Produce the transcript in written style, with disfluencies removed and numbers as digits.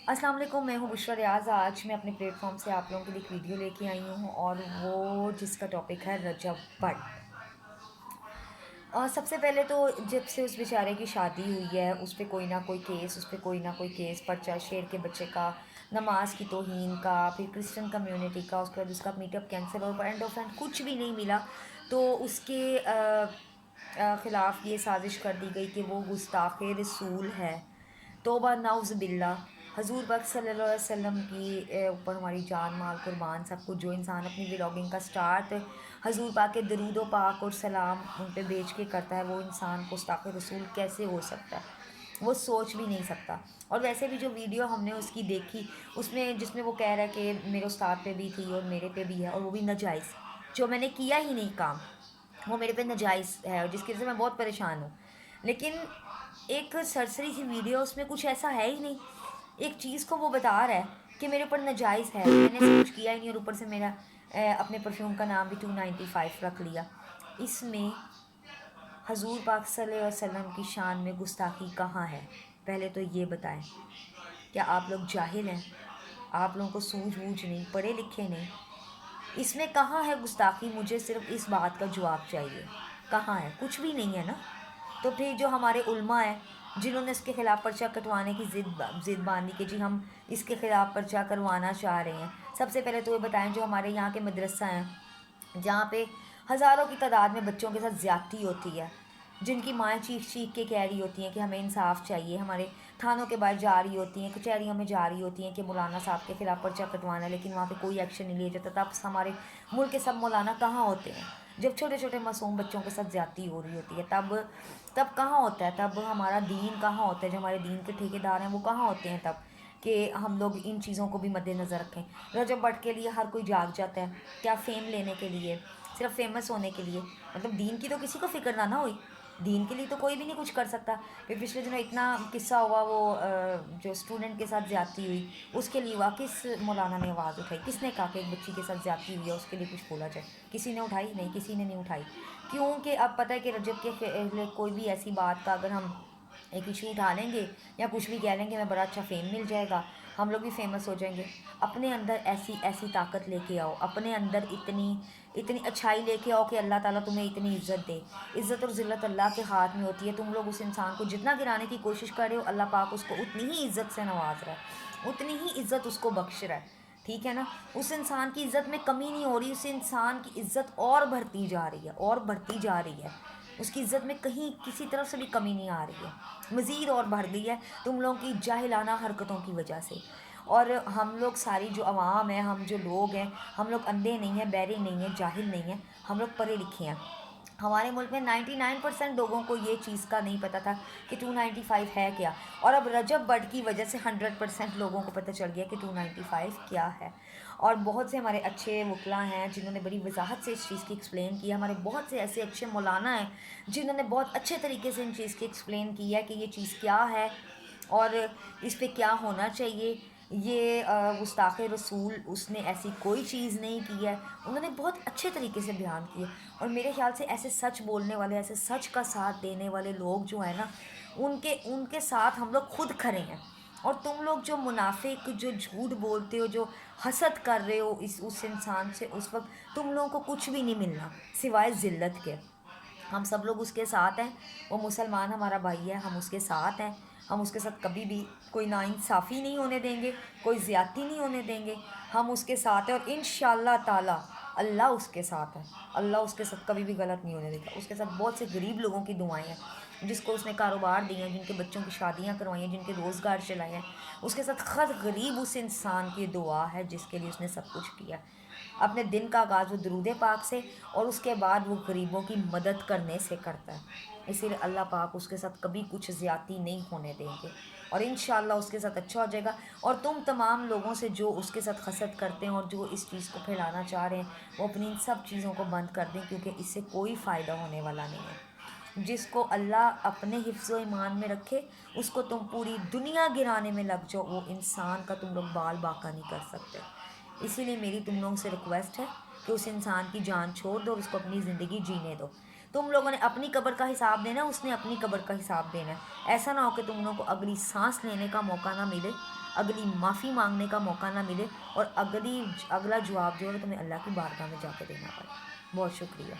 अस्सलाम वालेकुम, मैं हूँ बुशरा रियाज़। आज मैं अपने प्लेटफॉर्म से आप लोगों के लिए एक वीडियो लेके आई हूँ और वो जिसका टॉपिक है रजब भट्ट। सबसे पहले तो जब से उस बेचारे की शादी हुई है उस पे कोई ना कोई केस, उस पे कोई ना कोई केस, पर्चा शेर के बच्चे का, नमाज की तौहीन का, फिर क्रिश्चियन कम्युनिटी का, उसके बाद उसका मीटअप कैंसिल और एंड ऑफ एंड कुछ भी नहीं मिला। तो उसके ख़िलाफ़ ये साजिश कर दी गई कि वो गुस्ताख़ रसूल है। तौबा नाउज़ बिल्ला। हजूर पाक सल्लल्लाहु अलैहि वसल्लम की ऊपर हमारी जान माल कुर्बान, सब कुछ। जो इंसान अपनी व्लॉगिंग का स्टार्ट हजूर पाक के दरूद व पाक और सलाम उन पे भेज के करता है, वो इंसान गुस्ताख़ रसूल कैसे हो सकता है? वो सोच भी नहीं सकता। और वैसे भी जो वीडियो हमने उसकी देखी उसमें जिसमें वो कह रहा है कि मेरे उस्ताद पे भी थी और मेरे पे भी है, और वो भी नाजायज़, जो मैंने किया ही नहीं काम, वो मेरे पे नाजायज़ है, और जिसकी वजह से मैं बहुत परेशान हूँ। लेकिन एक सरसरी सी वीडियो, उसमें कुछ ऐसा है ही नहीं। एक चीज़ को वो बता रहा है कि मेरे ऊपर नाजायज़ है, मैंने ऐसा कुछ किया ही नहीं, और ऊपर से मेरा अपने परफ्यूम का नाम भी 295 रख लिया। इसमें हजूर पाक सल्लल्लाहु अलैहि वसल्लम की शान में गुस्ताखी कहाँ है? पहले तो ये बताएं। क्या आप लोग जाहिल हैं? आप लोगों को सूझ-बूझ नहीं, पढ़े लिखे नहीं? इसमें कहाँ है गुस्ताखी? मुझे सिर्फ इस बात का जवाब चाहिए। कहाँ है? कुछ भी नहीं है ना। तो फिर जो हमारे उल्मा हैं जिन्होंने इसके ख़िलाफ़ पर्चा कटवाने की ज़िद बांधी कि जी हम इसके ख़िलाफ़ पर्चा करवाना चाह रहे हैं। सबसे पहले तो ये बताएं, जो हमारे यहाँ के मदरसा हैं जहाँ पे हज़ारों की तादाद में बच्चों के साथ ज़्यादती होती है, जिनकी माएँ चीख-चीख के कह रही होती हैं कि हमें इंसाफ़ चाहिए, हमारे थानों के बाहर जा रही होती हैं, कचहरियों में जा रही होती हैं कि मौलाना साहब के ख़िलाफ़ पर्चा कटवाना है, लेकिन वहाँ पे कोई एक्शन नहीं लिया जाता। तब हमारे मुल्क के सब मौलाना कहाँ होते हैं? जब छोटे छोटे मासूम बच्चों के साथ ज़्यादती हो रही होती है, तब तब कहाँ होता है? तब हमारा दीन कहाँ होता है? जो हमारे दीन के ठेकेदार हैं वो कहाँ होते हैं तब, कि हम लोग इन चीज़ों को भी मद्देनज़र रखें? रजब भट्ट के लिए हर कोई जाग जाता है, क्या फ़ेम लेने के लिए, सिर्फ फेमस होने के लिए? मतलब दीन की तो किसी को फ़िक्र ना हुई। दीन के लिए तो कोई भी नहीं कुछ कर सकता। फिर पिछले दिनों इतना किस्सा हुआ, वो जो स्टूडेंट के साथ ज़्यादती हुई, उसके लिए हुआ, किस मौलाना ने आवाज़ उठाई? किसने कहा कि एक बच्ची के साथ ज़्यादती हुई है उसके लिए कुछ बोला जाए? किसी ने उठाई? नहीं, किसी ने नहीं उठाई। क्योंकि अब पता है कि रजब के कोई भी ऐसी बात का अगर हम एक इशू उठा लेंगे या कुछ भी कह लेंगे, हमें बड़ा अच्छा फ़ेम मिल जाएगा, हम लोग भी फेमस हो जाएंगे। अपने अंदर ऐसी ऐसी ताकत लेके आओ, अपने अंदर इतनी इतनी अच्छाई लेके आओ कि अल्लाह ताला तुम्हें इतनी इज़्ज़त दे। इज़्ज़त और ज़िल्लत अल्लाह के हाथ में होती है। तुम लोग उस इंसान को जितना गिराने की कोशिश कर रहे हो, अल्लाह पाक उसको उतनी ही इज़्ज़त से नवाज रहा है, उतनी ही इज़्ज़त उसको बख्श रहा है। ठीक है ना? उस इंसान की इज़्ज़त में कमी नहीं हो रही, उस इंसान की इज़्ज़त और बढ़ती जा रही है, और बढ़ती जा रही है। उसकी इज़्ज़त में कहीं किसी तरफ से भी कमी नहीं आ रही है, मज़ीद और बढ़ गई है तुम लोगों की जाहिलाना हरकतों की वजह से। और हम लोग सारी जो आवाम है, हम जो लोग हैं, हम लोग अंधे नहीं हैं, बहरे नहीं हैं, जाहिल नहीं हैं, हम लोग पढ़े लिखे हैं। हमारे मुल्क में 99% लोगों को ये चीज़ का नहीं पता था कि 295 है क्या, और अब रजब भट्ट की वजह से 100% लोगों को पता चल गया कि 295 क्या है। और बहुत से हमारे अच्छे वकला हैं जिन्होंने बड़ी वजाहत से इस चीज़ की एक्सप्लेन की है। हमारे बहुत से ऐसे अच्छे मौलाना हैं जिन्होंने बहुत अच्छे तरीके से इन चीज़ की एक्सप्लेन की है कि ये चीज़ क्या है और इस पे क्या होना चाहिए। ये गुस्ताख़ रसूल, उसने ऐसी कोई चीज़ नहीं की है। उन्होंने बहुत अच्छे तरीके से बयान किए, और मेरे ख़्याल से ऐसे सच बोलने वाले, ऐसे सच का साथ देने वाले लोग जो हैं ना, उनके उनके साथ हम लोग खुद खड़े हैं। और तुम लोग जो मुनाफिक, जो झूठ बोलते हो, जो हसद कर रहे हो इस उस इंसान से, उस वक्त तुम लोगों को कुछ भी नहीं मिलना सिवाय ज़िल्लत के। हम सब लोग उसके साथ हैं। वो मुसलमान हमारा भाई है, हम उसके साथ हैं। हम उसके साथ कभी भी कोई नाइंसाफ़ी नहीं होने देंगे, कोई ज़्यादती नहीं होने देंगे। हम उसके साथ हैं, और इंशाअल्लाह ताला अल्लाह उसके साथ है। अल्लाह उसके साथ कभी भी गलत नहीं होने देगा। उसके साथ बहुत से गरीब लोगों की दुआएं हैं, जिसको उसने कारोबार दिए हैं, जिनके बच्चों की शादियां करवाई हैं, जिनके रोज़गार चलाए हैं। उसके साथ हर गरीब उस इंसान की दुआ है जिसके लिए उसने सब कुछ किया। अपने दिन का आगाज़ वो दरूद पाक से, और उसके बाद वो गरीबों की मदद करने से करता है। इसीलिए अल्लाह पाक उसके साथ कभी कुछ ज़्यादती नहीं होने देंगे, और इंशाअल्लाह उसके साथ अच्छा हो जाएगा। और तुम तमाम लोगों से जो उसके साथ हसद करते हैं और जो इस चीज़ को फैलाना चाह रहे हैं, वो अपनी इन सब चीज़ों को बंद कर दें, क्योंकि इससे कोई फ़ायदा होने वाला नहीं है। जिसको अल्लाह अपने हिफ्ज़ व ईमान में रखे, उसको तुम पूरी दुनिया गिराने में लग जाओ, वो इंसान का तुम लोग बाल बाका नहीं कर सकते। इसीलिए मेरी तुम लोगों से रिक्वेस्ट है कि उस इंसान की जान छोड़ दो और उसको अपनी ज़िंदगी जीने दो। تم لوگوں نے اپنی قبر کا حساب دینا ہے، اس نے اپنی قبر کا حساب دینا ہے. ایسا نہ ہو کہ تم لوگوں کو اگلی سانس لینے کا موقع نہ ملے، اگلی معافی مانگنے کا موقع نہ ملے، اور اگلا جواب جو ہے تمہیں اللہ کی بارگاہ میں جا کے دینا پڑے. بہت شکریہ.